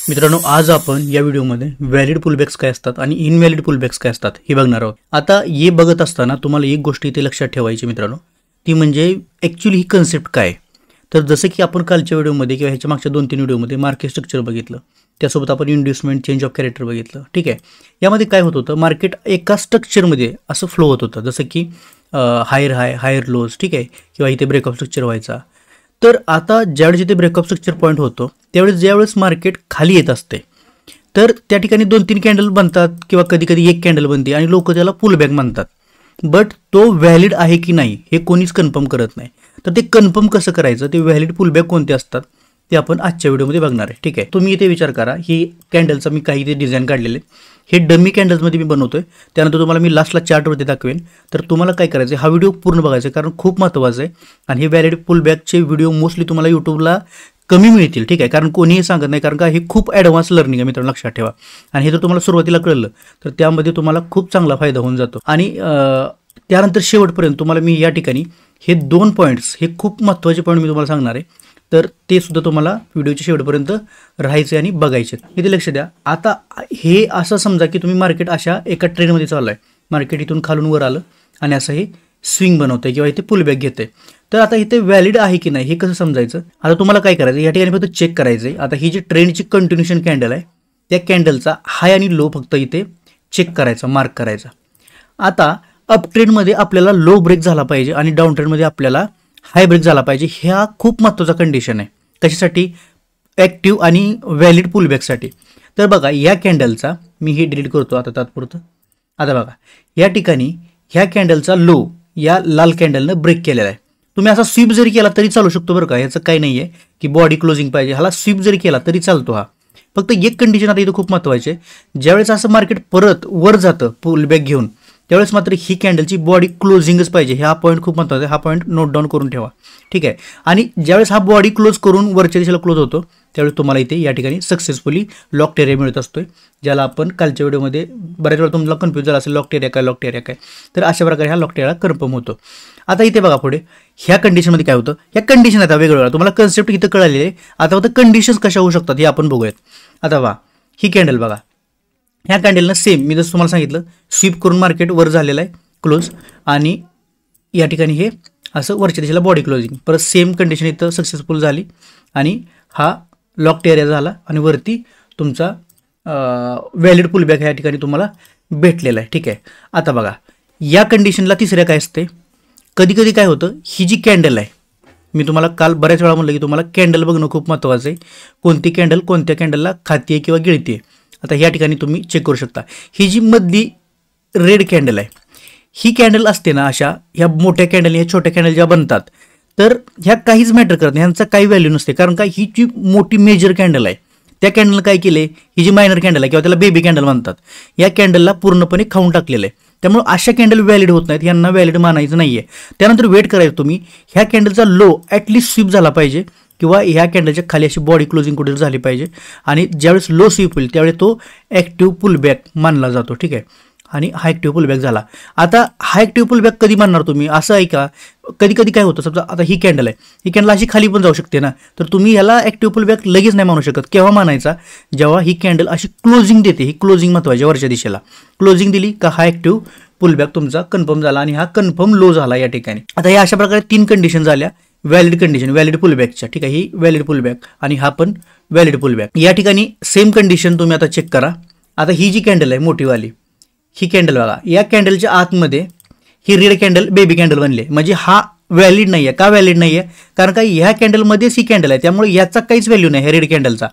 मित्रांनो, आज आपण या व्हिडिओमध्ये व्हॅलिड पुलबॅक्स काय असतात आणि इनव्हॅलिड पुलबॅक्स काय असतात हे बघणार आहोत. आता हे बघत असताना तुम्हाला एक गोष्ट इथे लक्षात ठेवायची मित्रांनो, ती म्हणजे ॲक्च्युली ही कन्सेप्ट काय. तर जसं की आपण कालच्या व्हिडिओमध्ये किंवा ह्याच्या मागच्या 2-3 व्हिडिओमध्ये मार्केट स्ट्रक्चर बघितलं, त्यासोबत आपण इन्ड्युसमेंट चेंज ऑफ कॅरेक्टर बघितलं. ठीक आहे, यामध्ये काय होत होतं, मार्केट एका स्ट्रक्चरमध्ये असं फ्लो होत होतं, जसं की हायर हाय हायर लोज, ठीक आहे, किंवा इथे ब्रेकअप स्ट्रक्चर व्हायचा. तर आता ज्यावेळेस इथे ब्रेकअप स्ट्रक्चर पॉईंट होतो त्यावेळेस ज्यावेळेस मार्केट खाली येत असते तर त्या ठिकाणी 2-3 कॅन्डल बनतात किंवा कधी कधी एक कॅन्डल बनते आणि लोक त्याला पुलबॅक म्हणतात. बट तो व्हॅलिड आहे की नाही हे कोणीच कन्फर्म करत नाही. तर ते कन्फर्म कसं करायचं, ते व्हॅलिड पुलबॅक कोणते असतात ते आपण आजच्या व्हिडिओमध्ये बघणार आहे. ठीक आहे, तुम्ही इथे विचार करा, ही कॅन्डलचा मी काही इथे डिझाईन काढलेले, हे डमी कॅन्डल्समध्ये मी बनवतोय. त्यानंतर तुम्हाला मी लास्टला चार्टवरती दाखवेन. तर तुम्हाला काय करायचं, हा व्हिडिओ पूर्ण बघायचा कारण खूप महत्त्वाचं आहे. आणि हे व्हॅलिड पुलबॅकचे व्हिडिओ मोस्टली तुम्हाला यूट्यूबला कमी मिळतील. ठीक आहे, कारण कोणीही सांगत नाही, कारण का हे खूप ॲडव्हान्स लर्निंग आहे मित्रांनो, लक्षात ठेवा. आणि हे जर तुम्हाला सुरुवातीला कळलं तर त्यामध्ये तुम्हाला खूप चांगला फायदा होऊन जातो. आणि त्यानंतर शेवटपर्यंत तुम्हाला मी या ठिकाणी हे 2 पॉईंट्स, हे खूप महत्त्वाचे पॉईंट मी तुम्हाला सांगणार आहे. तर ते सुद्धा तुम्हाला व्हिडिओच्या शेवटपर्यंत राहायचे आणि बघायचे. इथे लक्ष द्या. आता हे असं समजा की तुम्ही मार्केट अशा एका ट्रेंडमध्ये चाललं आहे, मार्केट इथून खालून वर आलं आणि असं हे स्विंग बनवतंय किंवा इथे पुलबॅक घेतंय. तर आता इथे व्हॅलिड आहे की नाही हे कसं समजायचं. आता तुम्हाला काय करायचं, या ठिकाणी फक्त चेक करायचं आहे. आता ही जी ट्रेंडची कंटिन्युएशन कॅन्डल आहे त्या कॅन्डलचा हाय आणि लो फक्त इथे चेक करायचा, मार्क करायचा. आता अप ट्रेंडमध्ये आपल्याला लो ब्रेक झाला पाहिजे आणि डाऊन ट्रेंडमध्ये आपल्याला हाय ब्रेक झाला पाहिजे. ह्या खूप महत्त्वाचा कंडिशन आहे. कशासाठी, ॲक्टिव्ह आणि व्हॅलिड पुलबॅकसाठी. तर बघा, या कॅन्डलचा मी हे डिलीट करतो आता तात्पुरतं. आता बघा, या ठिकाणी ह्या कॅन्डलचा लो या लाल कॅन्डलनं ब्रेक केलेला आहे. तुम्ही असा स्वीप जरी केला तरी चालू शकतो बरं का, याचं काही नाही आहे की बॉडी क्लोजिंग पाहिजे, ह्याला स्वीप जरी केला तरी चालतो. हा फक्त एक कंडिशन आता इथं खूप महत्त्वाची आहे, ज्यावेळेस असं मार्केट परत वर जातं पुलबॅक घेऊन त्यावेळेस मात्र ही कॅन्डलची बॉडी क्लोजिंगच पाहिजे. हा पॉईंट खूप महत्त्वाचा आहे, हा पॉईंट नोट डाऊन करून ठेवा. ठीक आहे, आणि ज्यावेळेस हा बॉडी क्लोज करून वरच्या दिशेला क्लोज होतो त्यावेळेस तुम्हाला इथे या ठिकाणी सक्सेसफुली लॉक्ड एरिया मिळत असतोय, ज्याला आपण कालच्या व्हिडिओमध्ये बऱ्याच वेळा तुम्हाला कन्फ्यूज झाला असेल, लॉक्ड एरिया काय. तर अशा प्रकारे हा लॉक्ड एरिया कन्फर्म होतो. आता इथे बघा पुढे ह्या कंडिशनमध्ये काय होतं, ह्या कंडिशन आता वेगवेगळ्या तुम्हाला कन्सेप्ट इथं कळालेले आहे. आता फक्त कंडिशन्स कशा होऊ शकतात हे आपण बघूयात. आता बघा, ही कॅन्डल बघा, ह्या कॅन्डलनं सेम मी जसं तुम्हाला सांगितलं स्वीप करून मार्केट वर झालेलं आहे क्लोज, आणि या ठिकाणी हे असं वरच्या दिशेला बॉडी क्लोजिंग, परत सेम कंडिशन इथं सक्सेसफुल झाली आणि हा लॉक्ड एरिया झाला आणि वरती तुमचा व्हॅलिड पुलबॅक या ठिकाणी तुम्हाला भेटलेला आहे. ठीक आहे, आता बघा या कंडिशनला तिसऱ्या काय असते, कधी कधी काय होतं, ही जी कॅन्डल आहे, मी तुम्हाला काल बऱ्याच वेळा म्हणलं की तुम्हाला कॅन्डल बघणं खूप महत्त्वाचं आहे. कोणती कॅन्डल कोणत्या कॅन्डलला खाती आहे किंवा गिळती आहे. आता या ठिकाणी तुम्ही चेक करू शकता, ही जी मधली रेड कॅन्डल आहे, ही कॅन्डल असते ना, अशा ह्या मोठ्या कॅन्डल ह्या छोट्या कॅन्डल ज्या बनतात तर ह्या काहीच मॅटर करत नाही, ह्यांचा काही व्हॅल्यू नसते. कारण का, ही जी मोठी मेजर कॅन्डल आहे त्या कॅन्डल काय केले, ही जी मायनर कॅन्डल आहे किंवा त्याला बेबी कॅन्डल म्हणतात, या कॅन्डलला पूर्णपणे खाऊन टाकलेलं आहे. त्यामुळे अशा कॅन्डल व्हॅलिड होत नाहीत, यांना व्हॅलिड मानायचं नाहीये. त्यानंतर वेट करायचं तुम्ही, ह्या कॅन्डलचा लो ॲटलिस्ट स्वीप झाला पाहिजे किंवा ह्या कॅन्डलच्या खाली अशी बॉडी क्लोजिंग कुठे झाली पाहिजे, आणि ज्यावेळेस लो स्वीप होईल त्यावेळेस तो ॲक्टिव्ह पुलबॅक मानला जातो. ठीक आहे, आणि हा ॲक्टिव्ह पुलबॅक झाला. आता हा ॲक्टिव्ह पुलबॅक कधी मानणार तुम्ही, असं आहे का, कधी कधी काय होतं, समजा आता ही कॅन्डल आहे, ही कॅन्डल अशी खाली पण जाऊ शकते ना, तर तुम्ही ह्याला ॲक्टिव्ह पुलबॅक लगेच नाही मानू शकत. केव्हा मानायचा, जेव्हा ही कॅन्डल अशी क्लोजिंग देते, ही क्लोजिंग महत्त्वाची, वरच्या दिशेला क्लोजिंग दिली का हा ॲक्टिव्ह पुलबॅक तुमचा कन्फर्म झाला आणि हा कन्फर्म लो झाला या ठिकाणी. आता या अशा प्रकारे 3 कंडिशन झाल्या व्हॅलिड कंडिशन, व्हॅलिड पुलबॅकच्या. ठीक आहे, ही व्हॅलिड पुलबॅक आणि हा पण व्हॅलिड पुलबॅक. या ठिकाणी सेम कंडिशन तुम्ही आता चेक करा. आता ही जी कॅन्डल आहे मोठीवाली, ही कॅन्डल बघा, या कॅन्डलच्या आतमध्ये ही रेड कॅन्डल बेबी कॅन्डल बनली, म्हणजे हा व्हॅलिड नाही आहे. का व्हॅलिड नाही आहे, कारण का ह्या कॅन्डलमध्येच ही कॅन्डल आहे, त्यामुळे याचा काहीच व्हॅल्यू नाही ह्या रेड कॅन्डलचा.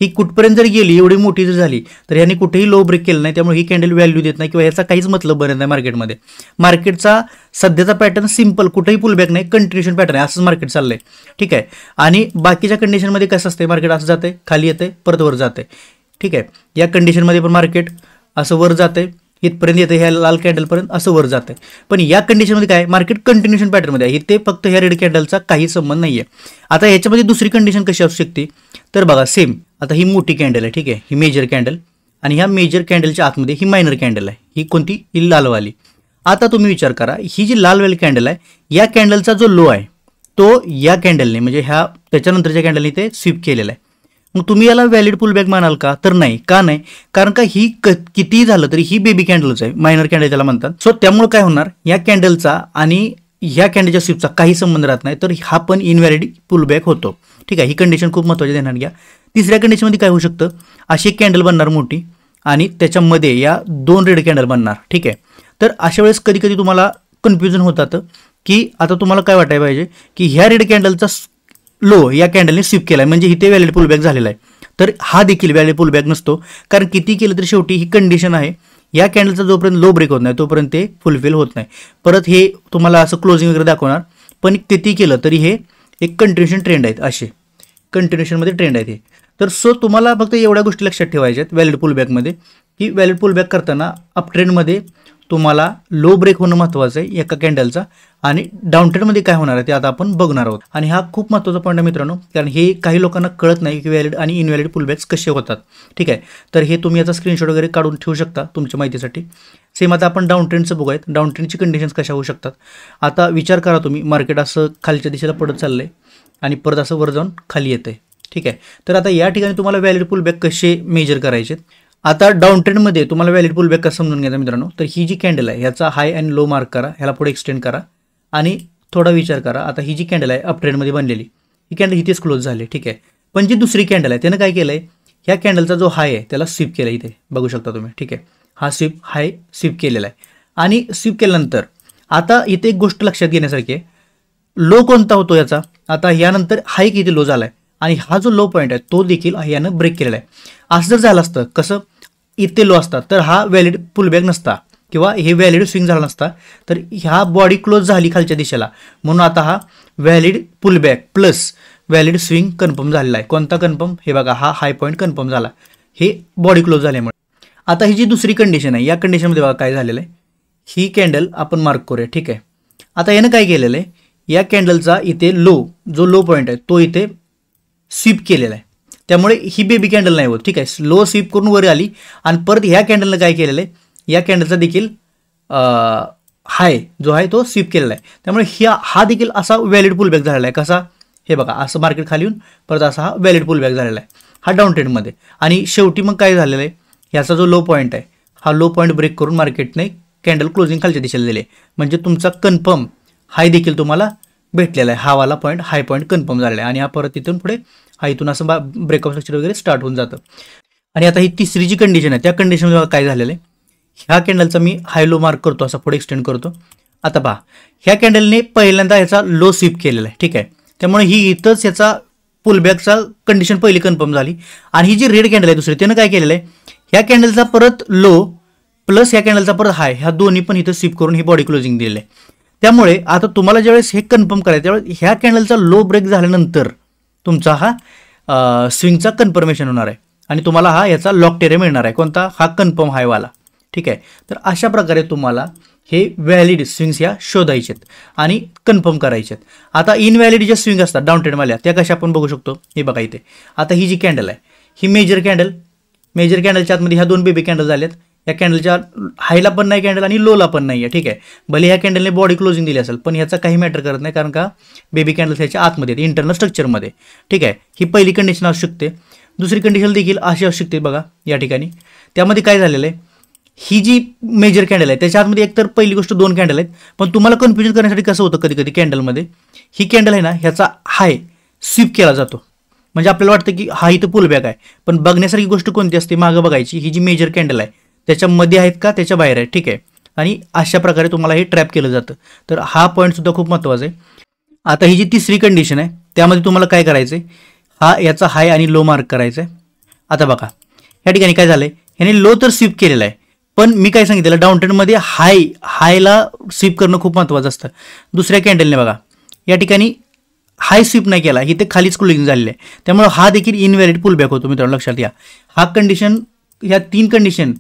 ही कुठपर्यंत जर गेली, एवढी मोठी जर झाली तर ह्याने कुठेही लो ब्रेक केलं नाही, त्यामुळे ही कॅन्डल व्हॅल्यू देत नाही किंवा याचा काहीच मतलब बनत नाही मार्केटमध्ये. मार्केटचा सध्याचा पॅटर्न सिम्पल, कुठेही पुलबॅक नाही, कंटिन्युएशन पॅटर्न आहे, असंच मार्केट चाललंय. ठीक आहे, आणि बाकीच्या कंडिशनमध्ये कसं असते, मार्केट असं जाते, खाली येते, परत वर जाते. ठीक आहे, या कंडिशनमध्ये पण मार्केट असं वर जाते, इथपर्यंत येते, ह्या लाल कॅन्डलपर्यंत असं वर जाते. पण या कंडिशनमध्ये काय, मार्केट कंटिन्युएशन पॅटर्नमध्ये आहे, इथे फक्त ह्या रेड कॅन्डलचा काही संबंध नाही आहे. आता ह्याच्यामध्ये दुसरी कंडिशन कशी असू शकते, तर बघा सेम, आता ही मोठी कॅन्डल आहे, ठीक आहे, ही मेजर कॅन्डल, आणि ह्या मेजर कॅन्डलच्या आतमध्ये ही मायनर कॅन्डल आहे, ही कोणती, ही लालवाली. आता तुम्ही विचार करा, ही जी लालवाली कॅन्डल आहे, या कॅन्डलचा जो लो आहे तो या कॅन्डलने म्हणजे ह्या त्याच्यानंतरच्या कॅन्डलने ते स्वीप केलेला आहे. मग तुम्ही याला व्हॅलिड पुलबॅक मानाल का? तर नाही. का नाही? कारण का ही कितीही झालं तरी ही बेबी कॅन्डलच आहे, मायनर कॅन्डल त्याला म्हणतात. सो त्यामुळे काय होणार, या कॅन्डलचा आणि ह्या कॅन्डलच्या स्वीपचा काही संबंध राहत नाही, तर हा पण इनव्हॅलिड पुलबॅक होतो. ठीक आहे, ही कंडिशन खूप महत्त्वाची ध्यानात घ्या. तिसऱ्या कंडिशनमध्ये काय होऊ शकतं, अशी एक कॅन्डल बनणार मोठी आणि त्याच्यामध्ये या 2 रेड कॅन्डल बनणार. ठीक आहे, तर अशा वेळेस कधी कधी तुम्हाला कन्फ्युजन होतात की आता तुम्हाला काय वाटायला पाहिजे की ह्या रेड कॅन्डलचा लो या कॅन्डलने स्वीप केला आहे, म्हणजे इथे व्हॅलिड पुलबॅक झालेला आहे. तर हा देखील व्हॅलिड पुलबॅक नसतो, कारण किती केलं तरी शेवटी ही कंडिशन आहे, या कॅन्डलचा जोपर्यंत लो ब्रेक होत नाही तोपर्यंत ते फुलफिल होत नाही. परत हे तुम्हाला असं क्लोजिंग वगैरे दाखवणार, पण किती केलं तरी हे एक कंटिन्युएशन ट्रेंड आहेत, असे कंटिन्युएशनमध्ये ट्रेंड आहेत हे. तर सो तुम्हाला फक्त एवढ्या गोष्टी लक्षात ठेवायच्या आहेत व्हॅलिड पुलबॅकमध्ये, की व्हॅलिड पुलबॅक करताना अप ट्रेंडमध्ये तुम्हाला लो ब्रेक होणं महत्त्वाचं आहे एका कॅन्डलचा, आणि डाऊन ट्रेंडमध्ये काय होणार आहे ते आता आपण बघणार आहोत. आणि हा खूप महत्त्वाचा पॉईंट आहे मित्रांनो, कारण हे काही लोकांना कळत नाही की व्हॅलिड आणि इनव्हॅलिड पुलबॅक्स कसे होतात. ठीक आहे, तर हे तुम्ही याचा स्क्रीनशॉट वगैरे काढून ठेवू शकता तुमच्या माहितीसाठी. सेम आता आपण डाऊन ट्रेंडचं बघूयात, डाऊन ट्रेंडची कंडिशन्स कशा होऊ शकतात. आता विचार करा तुम्ही, मार्केट असं खालच्या दिशेला पडत चाललं आहे आणि परत असं वर जाऊन खाली येतं आहे. ठीक आहे, तर आता या ठिकाणी तुम्हाला व्हॅलिड पुलबॅक कसे मेजर करायचे. आता डाऊन ट्रेंडमध्ये तुम्हाला व्हॅलिड पुलबॅक कसं समजून घ्यायचं मित्रांनो, तर ही जी कॅन्डल आहे ह्याचा हाय आणि लो मार्क करा, ह्याला पुढे एक्सटेंड करा आणि थोडा विचार करा. आता ही जी कॅन्डल आहे अप ट्रेंडमध्ये बनलेली, ही कॅन्डल इथेच क्लोज झाली. ठीक आहे, पण जी दुसरी कॅन्डल आहे त्यानं काय केलं आहे, ह्या कॅन्डलचा जो हाय आहे त्याला स्वीप केला, इथे बघू शकता तुम्ही. ठीक आहे, हा हाय स्वीप केलेला आहे आणि स्वीप केल्यानंतर आता इथे एक गोष्ट लक्षात घेण्यासारखी आहे, लो कोणता होतो याचा. आता यानंतर हाय किती लो झाला आहे आणि हा जो लो पॉईंट आहे तो देखील यानं ब्रेक केलेला आहे. असं जर झालं असतं, कसं इथे लो असतात तर हा व्हॅलिड पुलबॅक नसता किंवा हे व्हॅलिड स्विंग झाला नसता, तर ह्या बॉडी क्लोज झाली खालच्या दिशेला, म्हणून आता हा valid pullback plus valid swing confirm झालेला आहे. कोणता कन्फर्म, हे बघा, हा हाय पॉईंट कन्फर्म झाला, हे बॉडी क्लोज झाल्यामुळे. आता ही जी दुसरी कंडिशन आहे, या कंडिशनमध्ये बघा काय झालेलं आहे, ही कॅन्डल आपण मार्क करूया. ठीक आहे, आता यानं काय केलेलं आहे, या कॅन्डलचा इथे जो लो पॉईंट आहे तो इथे स्वीप केलेला आहे, त्यामुळे ही बेबी कॅन्डल नाही होत. ठीक आहे, लो स्वीप करून वर आली आणि परत ह्या कॅन्डलनं काय केलेलं आहे, या कॅन्डलचा देखील हाय जो आहे तो स्वीप केलेला आहे, त्यामुळे हा देखील असा व्हॅलिड पुलबॅक झालेला आहे. कसा, हे बघा, असं मार्केट खाली येऊन परत असा हा व्हॅलिड पुलबॅक झालेला आहे, हा डाऊन ट्रेंडमध्ये. आणि शेवटी मग काय झालेलं आहे, ह्याचा जो लो पॉईंट आहे हा लो पॉईंट ब्रेक करून मार्केटने कॅन्डल क्लोजिंग खालच्या दिशेला दिली आहे, म्हणजे तुमचा कन्फर्म हाय देखील तुम्हाला भेटलेला आहे. हा वाला पॉईंट हाय पॉईंट कन्फर्म झालेला आहे आणि हा परत तिथून पुढे हा इथून असं ब्रेकआउट स्ट्रक्चर वगैरे स्टार्ट होऊन जातं. आणि आता ही तिसरी जी कंडिशन आहे त्या कंडिशनमध्ये काय झालेलं आहे, ह्या कॅन्डलचा मी हाय लो मार्क करतो, असा पुढे एक्सटेंड करतो. आता पहा, ह्या कॅन्डलने पहिल्यांदा ह्याचा लो स्वीप केलेला आहे. ठीक आहे, त्यामुळे ही इथंच याचा पुलबॅकचा कंडिशन पहिली कन्फर्म झाली. आणि ही जी रेड कॅन्डल आहे दुसरी, त्यानं काय केलेलं आहे, ह्या कॅन्डलचा परत लो प्लस ह्या कॅन्डलचा परत हाय, ह्या दोन्ही पण इथं स्वीप करून ही बॉडी क्लोजिंग दिलेलं आहे. त्यामुळे आता तुम्हाला ज्यावेळेस हे कन्फर्म करायचं त्यावेळेस ह्या कॅन्डलचा लो ब्रेक झाल्यानंतर तुमचा हा स्विंगचा कन्फर्मेशन होणार आहे आणि तुम्हाला याचा लॉक टेरे मिळणार आहे. कोणता, हा कन्फर्म हायवाला. ठीक आहे, तर अशा प्रकारे तुम्हाला हे व्हॅलिड स्विंग्स या शोधायचे आहेत आणि कन्फर्म करायचे आहेत. आता इनव्हॅलिड ज्या स्विंग असतात डाऊन ट्रेंडवाल्या त्या कशा आपण बघू शकतो, हे बघा इथे. आता ही जी कॅन्डल आहे ही मेजर कॅन्डलच्या आतमध्ये ह्या 2 बेबी कॅन्डल झाल्यात. या कॅन्डलच्या हायला पण नाही कॅन्डल आणि लोला पण नाही आहे. ठीक आहे, भले ह्या कॅन्डलने बॉडी क्लोजिंग दिली असेल पण ह्याचा काही मॅटर करत नाही, कारण का बेबी कॅन्डल ह्याच्या आतमध्ये इंटरनल स्ट्रक्चरमध्ये. ठीक आहे, ही पहिली कंडिशन असू शकते. दुसरी कंडिशन देखील अशी असू शकते बघा या ठिकाणी. त्यामध्ये काय झालेलं आहे, ही जी मेजर कॅन्डल आहे त्याच्या आतमध्ये एकतर पहिली गोष्ट 2 कॅन्डल आहेत, पण तुम्हाला कन्फ्युजन करण्यासाठी कसं होतं कधी कधी कॅन्डलमध्ये, ही कॅन्डल आहे ना ह्याचा हाय स्वीप केला जातो, म्हणजे आपल्याला वाटतं की हा इथं पुलबॅक आहे, पण बघण्यासारखी गोष्ट कोणती असते मागं बघायची, ही जी मेजर कॅन्डल आहे त्याच्यामध्ये आहेत का त्याच्या बाहेर आहे. ठीक आहे, आणि अशा प्रकारे तुम्हाला हे ट्रॅप केलं जातं. तर हा पॉईंट सुद्धा खूप महत्त्वाचा आहे. आता ही जी तिसरी कंडिशन आहे त्यामध्ये तुम्हाला काय करायचं आहे, याचा हाय आणि लो मार्क करायचा आहे. आता बघा या ठिकाणी काय झालंय, ह्याने लो तर स्वीप केलेला आहे, पण मी काय सांगितलं डाऊन ट्रेंडमध्ये हायला स्वीप करणं खूप महत्त्वाचं असतं. दुसऱ्या कॅन्डलने बघा या ठिकाणी हाय स्वीप नाही केला, इथे खालीच क्लोजिंग झालेलं आहे, त्यामुळे हा देखील इनव्हॅलिड पुलबॅक होतो. मित्रांनो लक्षात घ्या, ह्या 3 कंडिशन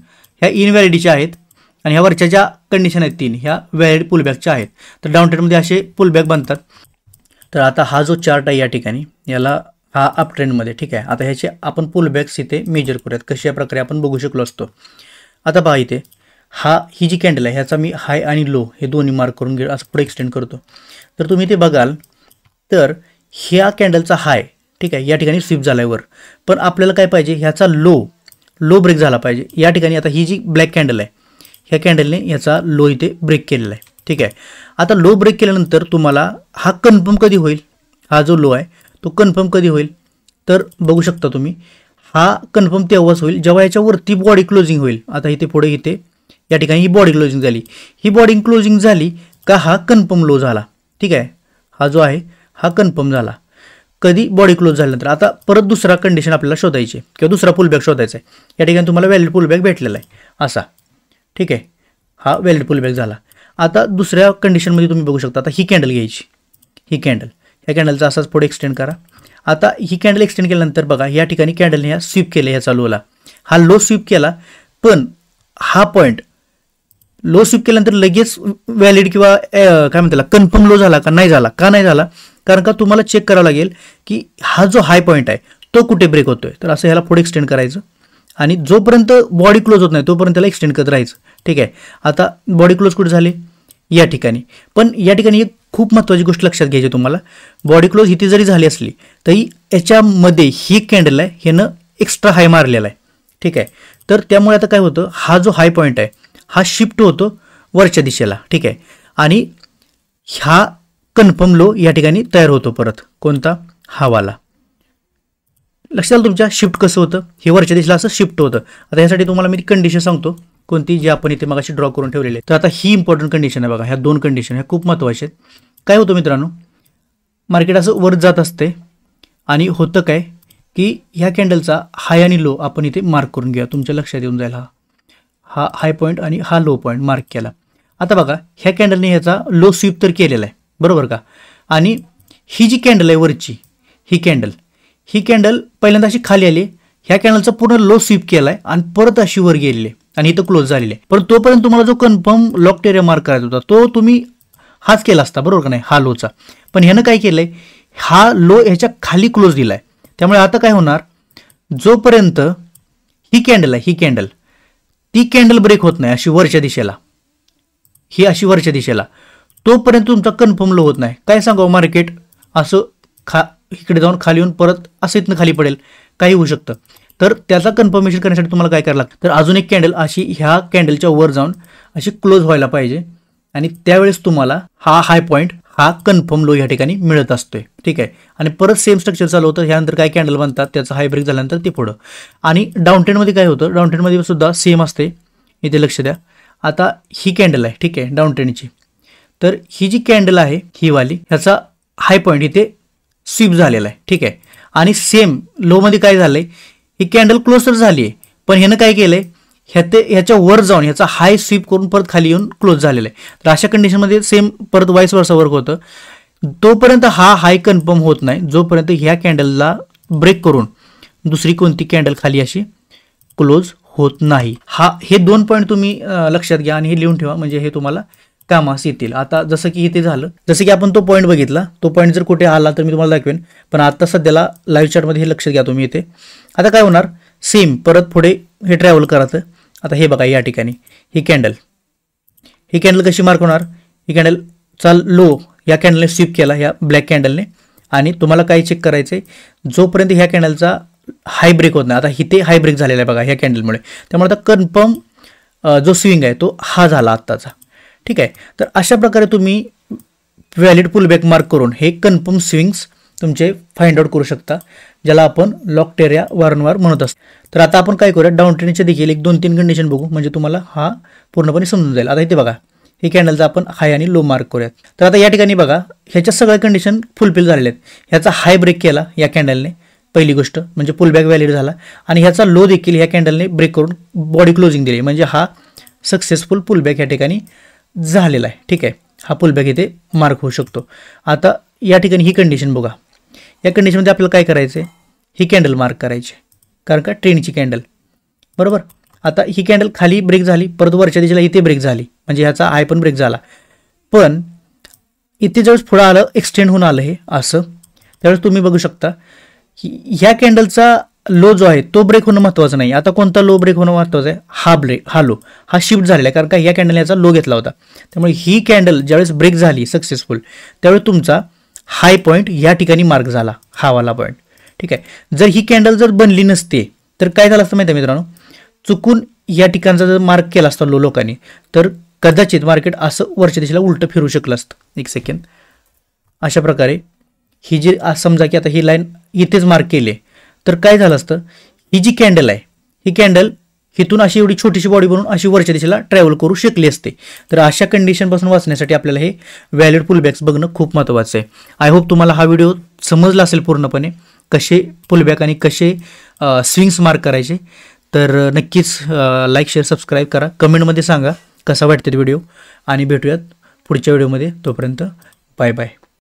ह्या इनव्हॅलिडीच्या आहेत आणि ह्या वरच्या ज्या कंडिशन आहेत 3 ह्या व्हॅलिड पुलबॅकच्या आहेत. तर डाऊन ट्रेंडमध्ये असे पुलबॅक बनतात. तर आता हा जो चार्ट आहे या ठिकाणी याला हा अप ट्रेंडमध्ये. ठीक आहे, आता ह्याचे आपण पुलबॅक्स इथे मेजर करूयात, कशा प्रकारे आपण बघू शकलो असतो. आता पहा इथे ही जी कॅन्डल आहे ह्याचा मी हाय आणि लो हे दोन्ही मार्क करून असं पुढे एक्सटेंड करतो. तर तुम्ही ते बघाल तर ह्या कॅन्डलचा हाय ठीक आहे, या ठिकाणी स्वीप झाला आहे वर. पण आपल्याला काय पाहिजे, ह्याचा लो ब्रेक झाला पाहिजे. या ठिकाणी आता ही जी ब्लॅक कॅन्डल आहे, ह्या कॅन्डलने ह्याचा लो इथे ब्रेक केलेला आहे. ठीक आहे, आता लो ब्रेक केल्यानंतर तुम्हाला हा कन्फर्म कधी होईल, हा जो लो आहे तो कन्फर्म कधी होईल, तर बघू शकता तुम्ही हा कन्फर्म तेव्हाच होईल जेव्हा याच्यावरती बॉडी क्लोजिंग होईल. आता इथे पुढे इथे या ठिकाणी ही बॉडी क्लोजिंग झाली, ही बॉडी क्लोजिंग झाली का हा कन्फर्म लो झाला. ठीक आहे, हा जो आहे हा कन्फर्म झाला कधी, बॉडी क्लोज झाल्यानंतर. आता परत दुसरा कंडिशन आपल्याला शोधायची किंवा दुसरा पुलबॅक शोधायचा आहे. या ठिकाणी तुम्हाला व्हॅलिड पुलबॅक भेटलेला आहे असा. ठीक आहे, हा व्हॅलिड पुलबॅक झाला. आता दुसऱ्या कंडिशनमध्ये तुम्ही बघू शकता, आता ही कॅन्डल घ्यायची, ही कॅन्डल, ह्या कॅन्डलचा असाच पुढे एक्सटेंड करा. आता ही कॅन्डल एक्सटेंड केल्यानंतर बघा या ठिकाणी कॅन्डलने ह्या स्वीप केले, ह्या चालूला हा लो स्वीप केला. पण हा पॉईंट लो स्वीप केल्यानंतर लगेच व्हॅलिड किंवा काय म्हणतात कन्फर्म लो झाला का नाही झाला, का नाही झाला, कारण का तुम्हाला चेक करावं लागेल की हा जो हाय पॉईंट आहे तो कुठे ब्रेक होतोय. तर असं ह्याला पुढे एक्सटेंड करायचं आणि जोपर्यंत बॉडी क्लोज होत नाही तोपर्यंत त्याला एक्सटेंड करत राहायचं. ठीक आहे, आता बॉडी क्लोज कुठे झाली, या ठिकाणी. पण या ठिकाणी एक खूप महत्त्वाची गोष्ट लक्षात घ्यायची तुम्हाला, बॉडी क्लोज इथे जरी झाली असली तरी याच्यामध्ये ही कॅन्डल आहे ह्यानं एक्स्ट्रा हाय मारलेला आहे. ठीक आहे, तर त्यामुळे आता काय होतं, हा जो हाय पॉईंट आहे हा शिफ्ट होतो वरच्या दिशेला. ठीक आहे, आणि हा कन्फर्म लो या ठिकाणी तयार होतो परत, कोणता, हावाला. लक्षात आलं तुमच्या शिफ्ट कसं होतं, हे वरच्या दिशेला असं शिफ्ट होतं. आता यासाठी तुम्हाला मी कंडिशन सांगतो कोणती, जी आपण इथे मगाशी ड्रॉ करून ठेवलेली आहे. तर आता ही इम्पॉर्टंट कंडिशन आहे बघा, ह्या दोन कंडिशन ह्या खूप महत्त्वाच्या आहेत. काय होतं मित्रांनो, मार्केट असं वर जात असते आणि होतं काय की ह्या कॅन्डलचा हाय आणि लो आपण इथे मार्क करून घ्या, तुमच्या लक्षात येऊन जाईल. हा हाय पॉईंट आणि हा लो पॉईंट मार्क केला. आता बघा ह्या कॅन्डलने ह्याचा लो स्वीप तर केलेला आहे, बरोबर का. आणि ही जी कॅन्डल आहे वरची, ही कॅन्डल पहिल्यांदा अशी खाली आली, ह्या कॅन्डलचा पूर्ण लो स्वीप केला आहे आणि परत अशी वर गेलेली आहे आणि इथं क्लोज झालेली आहे. पण तोपर्यंत तुम्हाला जो कन्फर्म लॉक्ड एरिया मार्क करायचा होता तो तुम्ही हाच केला असता, बरोबर का नाही, हा लोचा. पण ह्यानं काय केलंय, हा लो ह्याच्या खाली क्लोज दिलाय. त्यामुळे आता काय होणार, जोपर्यंत ही कॅन्डल आहे, ही कॅन्डल, ती कॅन्डल ब्रेक होत नाही अशी वरच्या दिशेला, ही अशी वरच्या दिशेला, तोपर्यंत तुमचा कन्फर्म लो होत नाही. काय सांगावं, मार्केट असं इकडे जाऊन खाली येऊन परत असं इथनं खाली पडेल, काही होऊ शकतं. तर त्याचा कन्फर्मेशन करण्यासाठी तुम्हाला काय करायला लागतं, तर अजून एक कॅन्डल अशी ह्या कॅन्डलच्या वर जाऊन अशी क्लोज व्हायला पाहिजे आणि त्यावेळेस तुम्हाला हा हाय पॉईंट, हा कन्फर्म लो या ठिकाणी मिळत असतोय. ठीक आहे, आणि परत सेम स्ट्रक्चर चालू होतं. ह्यानंतर काय कॅन्डल बनतात, त्याचा हाय ब्रेक झाल्यानंतर ते पुढं. आणि डाऊन ट्रेंडमध्ये काय होतं, डाऊन ट्रेंडमध्ये सुद्धा सेम असते, इथे लक्ष द्या. आता ही कॅन्डल आहे, ठीक आहे, डाऊन ट्रेंडची. तर ही जी कॅन्डल आहे ही वाली, ह्याचा हाय पॉईंट इथे स्वीप झालेला आहे. ठीक आहे, आणि सेम लोमध्ये काय झालंय, ही कॅन्डल क्लोज तर झाली आहे, पण ह्यानं काय केलंय, ह्याच्या वर जाऊन ह्याचा हाय स्वीप करून परत खाली येऊन क्लोज झालेला आहे. तर अशा कंडिशनमध्ये सेम परत वाईस वर्सा वर्क होतं. तोपर्यंत हा हाय कन्फर्म होत नाही जोपर्यंत ह्या कॅन्डलला ब्रेक करून दुसरी कोणती कॅन्डल खाली अशी क्लोज होत नाही. हे दोन पॉईंट तुम्ही लक्षात घ्या आणि हे लिहून ठेवा, म्हणजे हे तुम्हाला कामास येतील. आता जसं की इथे झालं, जसं की आपण तो पॉईंट बघितला, तो पॉईंट जर कुठे आला तर मी तुम्हाला दाखवेन, पण आता सध्याला लाईव्ह चार्टमध्ये हे लक्षात घ्या तुम्ही इथे. आता काय होणार, सेम परत पुढे हे ट्रॅव्हल करायचं. आता हे बघा या ठिकाणी ही कॅन्डल कशी मार्क होणार, ही कॅन्डल चाल लो या कॅन्डलने स्वीप केला, या ब्लॅक कॅन्डलने. आणि तुम्हाला काय चेक करायचंय, जोपर्यंत ह्या कॅन्डलचा हाय ब्रेक होत नाही, आता इथे हाय ब्रेक झालेला आहे बघा ह्या कॅन्डलमुळे, त्यामुळे आता कन्फर्म जो स्विंग आहे तो हा झाला आत्ताचा. ठीक आहे, तर अशा प्रकारे तुम्ही व्हॅलिड पुलबॅक मार्क करून हे कन्फर्म स्विंग्स तुमचे फाइंड आउट करू शकता, ज्याला आपण लॉक्ड एरिया वारंवार म्हणत असतो. तर आता आपण काय करूया, डाऊन ट्रेंडचे देखील 1-2-3 कंडिशन बघू, म्हणजे तुम्हाला हा पूर्णपणे समजून जाईल. आता इथे बघा हे कॅन्डलचा आपण हाय आणि लो मार्क करूयात. तर आता या ठिकाणी बघा ह्याच्या सगळ्या कंडिशन फुलफिल झालेल्या आहेत. ह्याचा हाय ब्रेक केला या कॅन्डलने, पहिली गोष्ट म्हणजे पुलबॅक व्हॅलिड झाला, आणि ह्याचा लो देखील ह्या कॅन्डलने ब्रेक करून बॉडी क्लोजिंग दिली, म्हणजे हा सक्सेसफुल पुलबॅक या ठिकाणी झालेला आहे. ठीक आहे, हा पुलबॅक इथे मार्क होऊ शकतो. आता या ठिकाणी ही कंडिशन बघा, या कंडिशनमध्ये आपल्याला काय करायचं आहे, ही कॅन्डल मार्क करायची, कारण का ट्रेंडची कॅन्डल, बरोबर. आता ही कॅन्डल खाली ब्रेक झाली, परत वरच्या दिशेला इथे ब्रेक झाली, म्हणजे ह्याचा हाय पण ब्रेक झाला. पण इथे ज्यावेळेस पुढं आलं, एक्सटेंड होऊन आलं हे असं, त्यावेळेस तुम्ही बघू शकता की ह्या कॅन्डलचा लो जो आहे तो ब्रेक होणं महत्त्वाचं नाही. आता कोणता लो ब्रेक होणं महत्त्वाचं आहे, हा लो हा शिफ्ट झालेला आहे, कारण का ह्या कॅन्डलने याचा लो घेतला होता. त्यामुळे ही कॅन्डल ज्यावेळेस ब्रेक झाली सक्सेसफुल, त्यावेळेस तुमचा हाय पॉईंट या ठिकाणी मार्क झाला, हा वाला पॉईंट. ठीक आहे. जर ही कॅन्डल जर बनली नसते तर काय झालं असतं माहिती आहे मित्रांनो, चुकून या ठिकाणचा जर मार्क केला असता लोकांनी तर कदाचित मार्केट असं वरच्या दिशेला उलटं फिरू शकलं असतं. एक सेकंड. अशा प्रकारे ही जी समजा की आता ही लाईन इथेच मार्क केली तर काय झालं असतं, ही जी कॅन्डल आहे ही कॅन्डल इथून अशी एवढी छोटीशी बॉडी बनवून अशी वरच्या दिशेला ट्रॅव्हल करू शकली असते. तर अशा कंडिशनपासून वाचण्यासाठी आपल्याला हे व्हॅलिड पुलबॅक्स बघणं खूप महत्त्वाचं आहे. आय होप तुम्हाला हा व्हिडिओ समजला असेल पूर्णपणे, कसे पुलबॅक आणि कसे स्विंग्स मार्क करायचे. तर नक्कीच लाईक शेअर सबस्क्राईब करा, कमेंटमध्ये सांगा कसा वाटते व्हिडिओ आणि भेटूयात पुढच्या व्हिडिओमध्ये. तोपर्यंत बाय बाय.